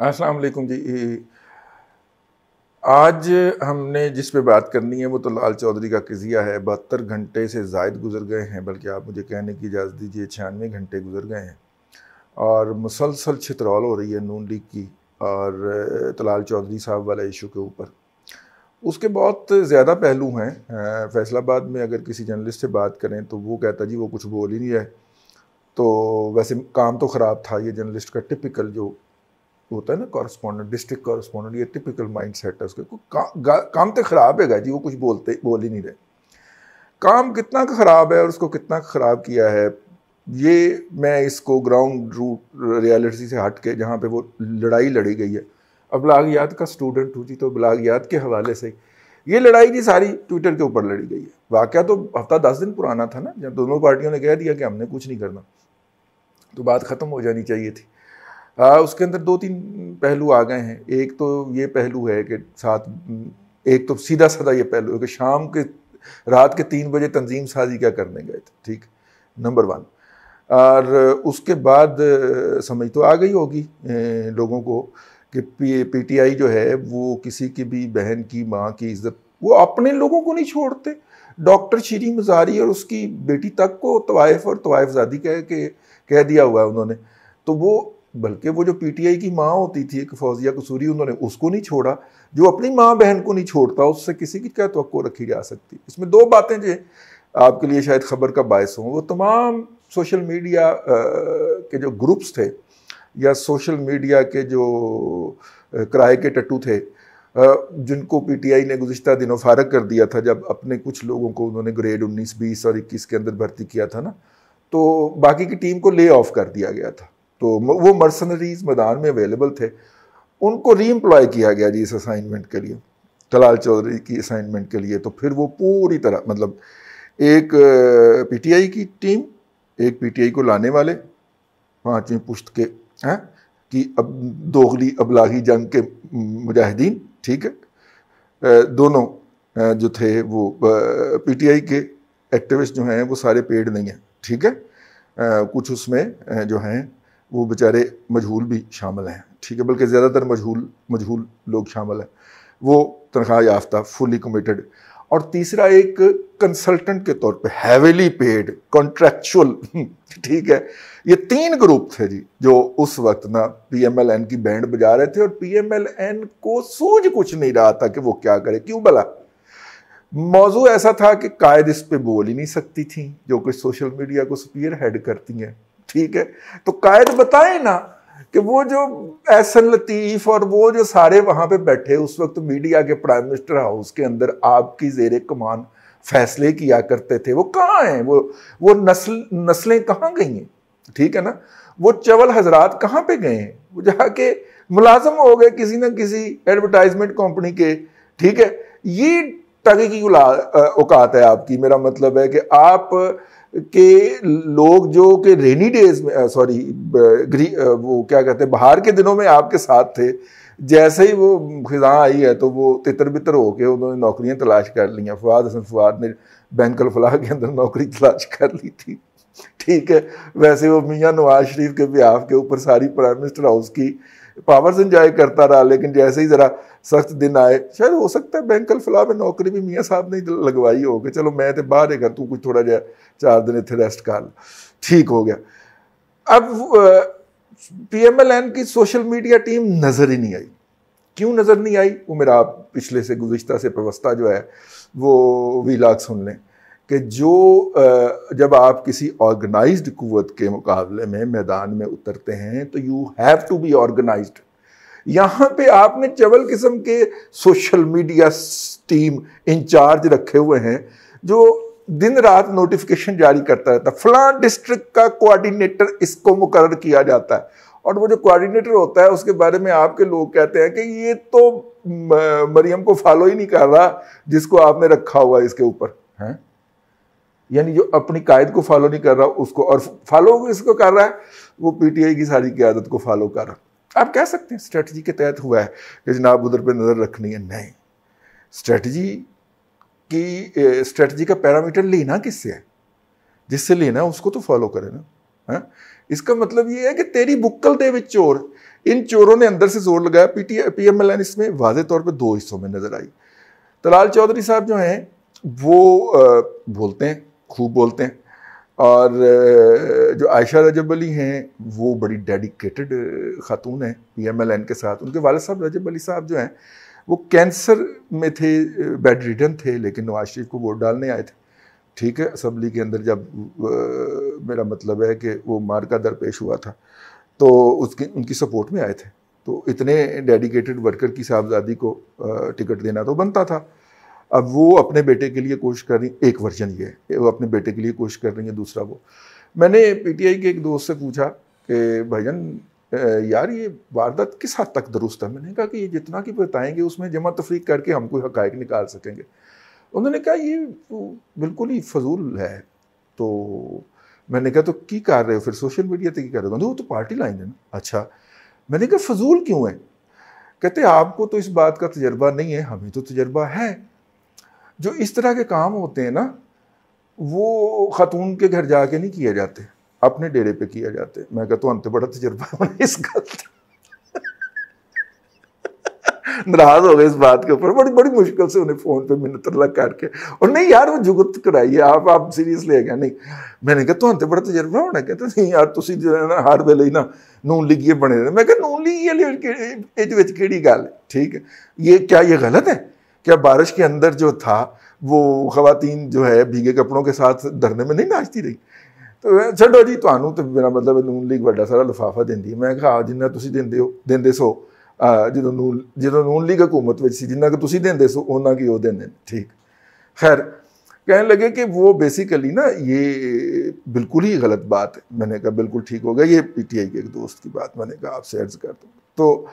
अस्सलाम वालेकुम जी। आज हमने जिस पे बात करनी है वो तो लाल चौधरी का क़िज़िया है। 72 घंटे से ज़ायद गुजर गए हैं, बल्कि आप मुझे कहने की इजाज़त दीजिए 96 घंटे गुजर गए हैं और मुसलसल छितरौल हो रही है नून लीग की और लाल चौधरी साहब वाला इशू के ऊपर। उसके बहुत ज़्यादा पहलू हैं। फैसलाबाद में अगर किसी जर्नलिस्ट से बात करें तो वो कहता जी वो कुछ बोल ही नहीं रहे। तो वैसे काम तो ख़राब था, ये जर्नलिस्ट का टिपिकल जो होता है ना कॉरेस्पॉन्डेंट, डिस्ट्रिक्ट कॉरेस्पॉन्डेंट, ये टिपिकल माइंड सेट है उसके। काम तो ख़राब है जी, वो कुछ बोल ही नहीं रहे। काम कितना ख़राब है और उसको कितना ख़राब किया है, ये मैं इसको ग्राउंड रूट रियलिटी से हट के, जहाँ पे वो लड़ाई लड़ी गई है, अबलागियात का स्टूडेंट हूँ जी, तो अबलागियात के हवाले से ये लड़ाई जी सारी ट्विटर के ऊपर लड़ी गई है। वाक़या तो हफ्ता 10 दिन पुराना था ना, जब दोनों पार्टियों ने कह दिया कि हमने कुछ नहीं करना, तो बात ख़त्म हो जानी चाहिए थी। उसके अंदर 2-3 पहलू आ गए हैं। एक तो ये पहलू है कि एक तो सीधा साधा ये पहलू है कि रात के 3 बजे तंजीम साजी क्या करने गए थे, ठीक, नंबर 1। और उसके बाद समझ तो आ गई होगी लोगों को कि पीटीआई जो है वो किसी की भी बहन की, माँ की इज्जत, वो अपने लोगों को नहीं छोड़ते। डॉक्टर शीरी मज़ारी और उसकी बेटी तक को तवाइफ और तवाइफजादी कह दिया हुआ है उन्होंने। तो वो, बल्कि वो जो पीटीआई की माँ होती थी एक फौजिया कसूरी, उन्होंने उसको नहीं छोड़ा। जो अपनी माँ बहन को नहीं छोड़ता उससे किसी की क्या तवक्को रखी जा सकती। इसमें 2 बातें जो आपके लिए शायद ख़बर का बायस हों, वो तमाम सोशल मीडिया के जो ग्रुप्स थे या सोशल मीडिया के जो किराए के टट्टू थे, जिनको पीटीआई ने गुज़िश्ता दिनों फारग कर दिया था, जब अपने कुछ लोगों को उन्होंने ग्रेड 19, 20 और 21 के अंदर भर्ती किया था ना, तो बाकी की टीम को ले ऑफ कर दिया गया था। तो वो मर्सनरीज मैदान में अवेलेबल थे, उनको रीएम्प्लॉय किया गया जी इस असाइनमेंट के लिए, लाल चौधरी की असाइनमेंट के लिए। तो फिर वो पूरी तरह, मतलब एक पीटीआई की टीम, एक पीटीआई को लाने वाले 5वीं पुश्त के हैं कि अब दोगली अबलागी जंग के मुजाहिदीन, ठीक है, दोनों जो थे वो पीटीआई के एक्टिविस्ट जो हैं वो सारे पेड नहीं हैं, ठीक है। कुछ उसमें जो हैं वो बेचारे मजहूल भी शामिल हैं, ठीक है, बल्कि ज़्यादातर मजहूल लोग शामिल हैं। वो तनख्वाह याफ्ता, फुली कमिटेड। और तीसरा एक कंसल्टेंट के तौर पे हैवीली पेड, कॉन्ट्रैक्चुअल, ठीक है। ये 3 ग्रुप थे जी जो उस वक्त ना पीएमएलएन की बैंड बजा रहे थे, और पीएमएलएन को सूझ कुछ नहीं रहा था कि वो क्या करे। क्यों भला? मौजू ऐसा था कि कायद इस पे बोल ही नहीं सकती थी, जो कि सोशल मीडिया को स्पीयर हेड करती हैं, ठीक है। तो कायद बताए ना कि वो जो एहसन लतीफ़ और वो जो सारे वहाँ पे बैठे उस वक्त मीडिया के प्राइम मिनिस्टर हाउस के अंदर आपकी ज़ेरे कमान फैसले किया करते थे, वो कहाँ हैं? वो नस्लें कहाँ गई हैं, ठीक है ना। वो चवल हजरात कहाँ पे गए हैं? वो जाके मुलाजम हो गए किसी न किसी एडवर्टाइजमेंट कंपनी के, ठीक है। ये टगे की औकात है आपकी। मेरा मतलब है कि आप के लोग जो कि रेनी डेज में, सॉरी, वो क्या कहते हैं, बाहर के दिनों में आपके साथ थे, जैसे ही वो खिज़ां आई है तो वो तितर बितर होके उन्होंने नौकरियां तलाश कर ली हैं। फवाद हसन फवाद ने बैंक अल फलाह के अंदर नौकरी तलाश कर ली थी, ठीक है। वैसे वो मियाँ नवाज शरीफ के ब्याह के ऊपर सारी प्राइम मिनिस्टर हाउस की पावर्स एंजॉय करता रहा, लेकिन जैसे ही ज़रा सख्त दिन आए, शायद हो सकता है बैंक अल फलाह में नौकरी भी मियाँ साहब ने लगवाई हो कि चलो मैं तो बाहर है, तू कुछ थोड़ा जा 4 दिन इतने रेस्ट कर, ठीक हो गया। अब पीएमएलएन की सोशल मीडिया टीम नज़र ही नहीं आई। क्यों नज़र नहीं आई? वो मेरा पिछले से गुज़िश्ता से व्यवस्था जो है वो वीलाग सुन लें कि जब आप किसी ऑर्गेनाइज्ड कुव्वत के मुकाबले में मैदान में उतरते हैं तो you have to be organised. यहाँ पे आपने चवल किस्म के सोशल मीडिया टीम इंचार्ज रखे हुए हैं जो दिन रात नोटिफिकेशन जारी करता रहता है, फलां डिस्ट्रिक्ट का कोऑर्डिनेटर इसको मुकर्रर किया जाता है। और वो जो कोऑर्डिनेटर होता है उसके बारे में आपके लोग कहते हैं कि ये तो मरियम को फॉलो ही नहीं कर रहा जिसको आपने रखा हुआ है इसके ऊपर, हैं। यानी जो अपनी कायद को फॉलो नहीं कर रहा उसको, और फॉलो इसको कर रहा है वो पीटीआई की सारी क़यादत को फॉलो कर रहा। आप कह सकते हैं स्ट्रेटजी के तहत हुआ है कि जनाब उधर पे नज़र रखनी है। नहीं, स्ट्रेटजी का पैरामीटर लेना किससे है? जिससे लेना है उसको तो फॉलो करे ना, है। इसका मतलब ये है कि तेरी बुक्कल दे विच चोर, इन चोरों ने अंदर से जोर लगाया। PMLN इसमें वाज़े तौर पे दो हिस्सों में नजर आई। तलाल चौधरी साहब जो हैं वो बोलते हैं, खूब बोलते हैं, और जो आयशा रजब अली हैं वो बड़ी डेडिकेटेड खातून हैं PMLN के साथ। उनके वालिद साहब रजब अली साहब जो हैं वो कैंसर में थे, बेड रिडन थे, लेकिन नवाज शरीफ को वोट डालने आए थे। ठीक है, असम्बली के अंदर जब मेरा मतलब है कि वो मार्का दरपेश हुआ था तो उनकी सपोर्ट में आए थे। तो इतने डेडिकेटेड वर्कर की साहबजादी को टिकट देना तो बनता था। अब वो अपने बेटे के लिए कोशिश कर रही, एक वर्जन ये है, वो अपने बेटे के लिए कोशिश कर रही है, दूसरा वो। मैंने PTI के एक दोस्त से पूछा कि भाईजान यार ये वारदात किस हद तक दुरुस्त है? मैंने कहा कि ये जितना कि बताएंगे उसमें जमा तफरीक करके हम कोई हकायक निकाल सकेंगे। उन्होंने कहा ये बिल्कुल ही फजूल है। तो मैंने कहा तो की कर रहे हो फिर, सोशल मीडिया पे की कर रहे हो? वो तो पार्टी लाइन है ना। अच्छा, मैंने कहा फजूल क्यों है? कहते आपको तो इस बात का तजर्बा नहीं है, हमें तो तजर्बा है। जो इस तरह के काम होते हैं ना वो खातून के घर जाके नहीं किए जाते, अपने डेरे पे किया जाते। मैं कहता हूँ अंत बड़ा तजर्बा होने इस गलत नाराज हो गए इस बात के ऊपर, बड़ी मुश्किल से उन्हें फोन पे मिन्नत करके, और नहीं यार वो जुगत कराइए, आप सीरियस ले गए। नहीं, मैंने कहा तो अंत बड़ा तजर्बा होना। कहते नहीं यार तुसी जो है ना हर वेले ही ना नून लीगिए बने रहे। मैं कहा नून लीगिए केड़ी गल, ठीक है, ये क्या ये गलत है? क्या बारिश के अंदर जो था वो खवातीन जो है भीगे कपड़ों के साथ धरने में नहीं नाचती रही? तो छो जी तुहानू तो मेरा मतलब नून लीग बड़ा सारा लिफाफा देंदी है। मैं कहा जिन्ना तुसी देंदे हो देंदे सो जो नून लीग हुकूमत में सी जिन्ना कि तुसी देंदे सो उन्ना की वो देंदे। ठीक, खैर कहने लगे कि वो बेसिकली ना ये बिल्कुल ही गलत बात है। मैंने कहा बिल्कुल ठीक हो गया, ये PTI के एक दोस्त की बात मैंने कहा आपसे अर्ज कर दूँ। तो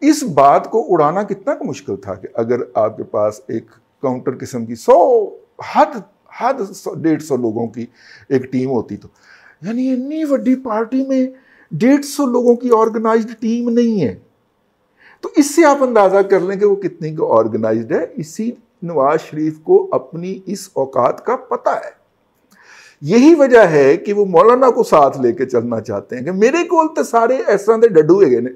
इस बात को उड़ाना कितना मुश्किल था कि अगर आपके पास एक काउंटर किस्म की 150 लोगों की एक टीम होती, तो यानी इतनी बड़ी पार्टी में 150 लोगों की ऑर्गेनाइज्ड टीम नहीं है। तो इससे आप अंदाजा कर लें कि वो कितनी ऑर्गेनाइज्ड है। इसी नवाज शरीफ को अपनी इस औकात का पता है। यही वजह है कि वो मौलाना को साथ लेके चलना चाहते हैं कि मेरे को तो सारे इस तरह के डड्डू है ने,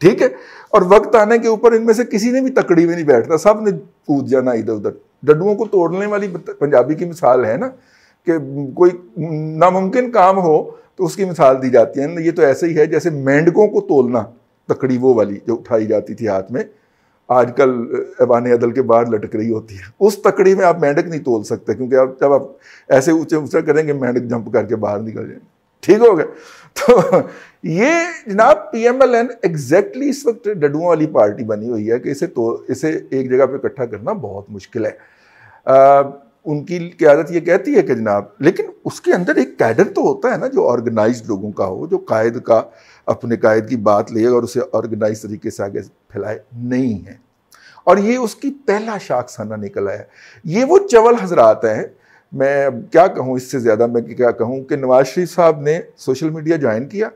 ठीक है, और वक्त आने के ऊपर इनमें से किसी ने भी तकड़ी में नहीं बैठना, सब ने कूद जाना इधर उधर। डड्डुओं को तोड़ने वाली पंजाबी की मिसाल है ना कि कोई नामुमकिन काम हो तो उसकी मिसाल दी जाती है। ये तो ऐसे ही है जैसे मेंढकों को तोलना, तकड़ी वो वाली जो उठाई जाती थी हाथ में, आजकल ऐवान अदल के बाहर लटक रही होती है। उस तकड़ी में आप मेंढक नहीं तोल सकते, क्योंकि आप जब आप ऐसे ऊंचे ऊंचा करेंगे मेंढक जंप करके बाहर निकल जाएंगे। ठीक हो गया? तो ये जनाब PMLN एग्जैक्टली इस वक्त डड्डुओं वाली पार्टी बनी हुई है कि इसे एक जगह पे इकट्ठा करना बहुत मुश्किल है। उनकी क़यादत ये कहती है कि जनाब, लेकिन उसके अंदर एक कैडर तो होता है ना जो ऑर्गेनाइज्ड लोगों का हो, जो कायद का अपने कायद की बात ले और उसे ऑर्गेनाइज तरीके से आगे फैलाए। नहीं है, और ये उसकी पहला शाखसाना निकल आया। ये वो चवल हजरात हैं, मैं क्या कहूँ इससे ज़्यादा, मैं क्या कहूँ कि नवाज शरीफ साहब ने सोशल मीडिया ज्वाइन किया,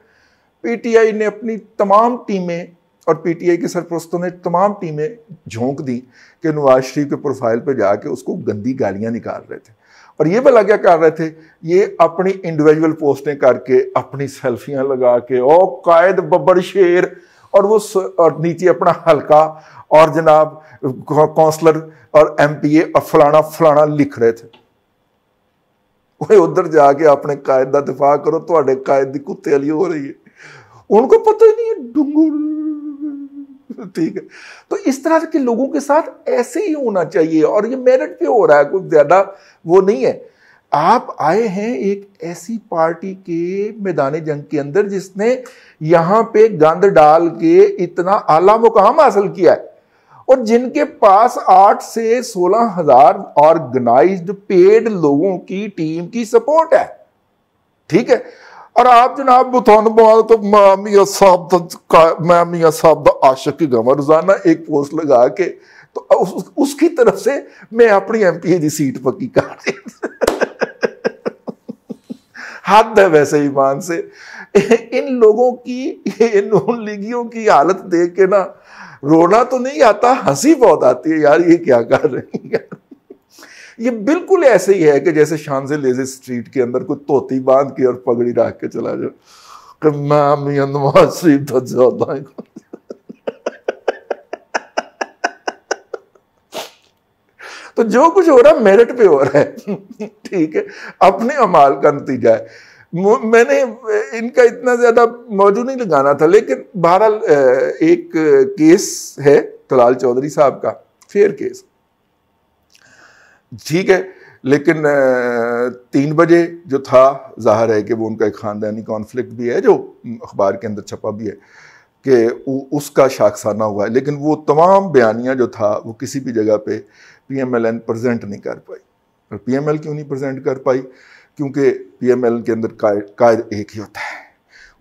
PTI ने अपनी तमाम टीमें और PTI के सरपरस्तों ने तमाम टीमें झोंक दी कि नवाज शरीफ के प्रोफाइल पे जाके उसको गंदी गालियाँ निकाल रहे थे। और ये भला क्या कर रहे थे? ये अपनी इंडिविजुअल पोस्टें करके, अपनी सेल्फियाँ लगा के, ओ कायद बब्बर शेर, और वो और नीचे अपना हल्का और जनाब काउंसलर और MPA और फलाना फलाना लिख रहे थे। वो उधर जाके अपने कायद का दिफा करो, तो कायद की कुत्ते वाली हो रही है, उनको पता ही नहीं है डुंगुर। ठीक है, तो इस तरह के लोगों के साथ ऐसे ही होना चाहिए, और ये मेरिट पे हो रहा है, कुछ ज्यादा वो नहीं है। आप आए हैं एक ऐसी पार्टी के मैदान जंग के अंदर जिसने यहां पे गंद डाल के इतना आला मुकाम हासिल किया है, और जिनके पास 8 से 16 हजार ऑर्गेनाइज्ड पेड लोगों की टीम की सपोर्ट है। ठीक है, और आप जनाब तो मैं मियां साहब का आशिक ही गवा, रोजाना एक पोस्ट लगा के तो उसकी तरफ से मैं अपनी MPA की सीट पक्की कर रही। हद है वैसे ईमान से। इन लोगों की, इन नून लीगियों की हालत देख के ना रोना तो नहीं आता, हंसी बहुत आती है यार, ये क्या कर रही है। ये बिल्कुल ऐसे ही है कि जैसे शांज़ेलिज़े स्ट्रीट के अंदर कोई तोती बांध के और पगड़ी रख के चला जाए कि मैं मियां नवाज शरीफ तो ज्यादा ही तो जो कुछ हो रहा है मेरिट पे हो रहा है, ठीक है, अपने अमाल का नतीजा है। मैंने इनका इतना ज्यादा मौजू नहीं लगाना था, लेकिन बहरहाल एक केस है तलाल चौधरी साहब का, फेयर केस, ठीक है, लेकिन 3 बजे जो था, जाहिर है कि वो उनका एक ख़ानदानी कॉन्फ्लिक्ट भी है जो अखबार के अंदर छपा भी है कि उसका शाखसाना हुआ है, लेकिन वो तमाम बयानियाँ जो था वो किसी भी जगह पे PMLN प्रेजेंट नहीं कर पाई। और PML क्यों नहीं प्रेजेंट कर पाई? क्योंकि PML के अंदर कायद एक ही होता है,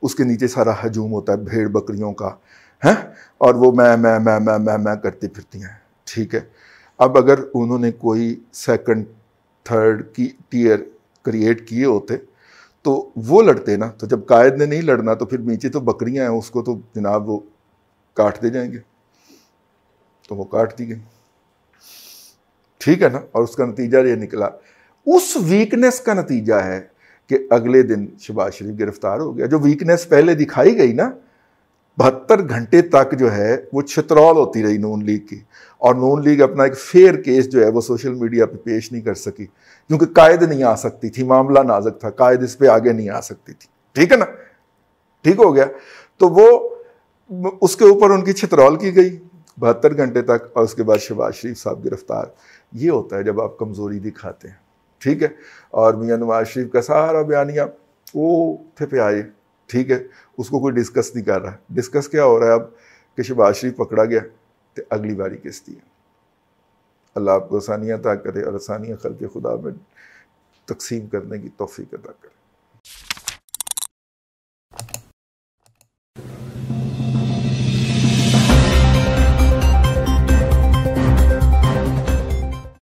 उसके नीचे सारा हजूम होता है भेड़ बकरियों का, है, और वो मैं करती फिरती हैं, ठीक है। अब अगर उन्होंने कोई सेकंड थर्ड की टीयर क्रिएट किए होते तो वो लड़ते ना, तो जब कायद ने नहीं लड़ना तो फिर नीचे तो बकरियां हैं, उसको तो जनाब वो काट दे जाएंगे, तो वो काट दी गई, ठीक है ना। और उसका नतीजा ये निकला, उस वीकनेस का नतीजा है कि अगले दिन शहबाज शरीफ गिरफ्तार हो गया। जो वीकनेस पहले दिखाई गई ना, 72 घंटे तक जो है वो छितरौल होती रही नून लीग की, और नून लीग अपना एक फेयर केस जो है वो सोशल मीडिया पे पेश नहीं कर सकी, क्योंकि कायद नहीं आ सकती थी, मामला नाजुक था, कायद इस पे आगे नहीं आ सकती थी, ठीक है ना, ठीक हो गया। तो वो उसके ऊपर उनकी छितरौल की गई 72 घंटे तक, और उसके बाद शहबाज शरीफ साहब गिरफ्तार। ये होता है जब आप कमज़ोरी दिखाते हैं, ठीक है। और मियां नवाज शरीफ का सारा बयानिया वो थे पे आए, ठीक है, उसको कोई डिस्कस नहीं कर रहा। डिस्कस क्या हो रहा है अब कि शहबाज शरीफ पकड़ा गया तो अगली बारी किसती है। अल्लाह आपको आसानियाँ अता करे और आसानियाँ खल्क़े खुदा में तकसीम करने की तौफीक अता करे।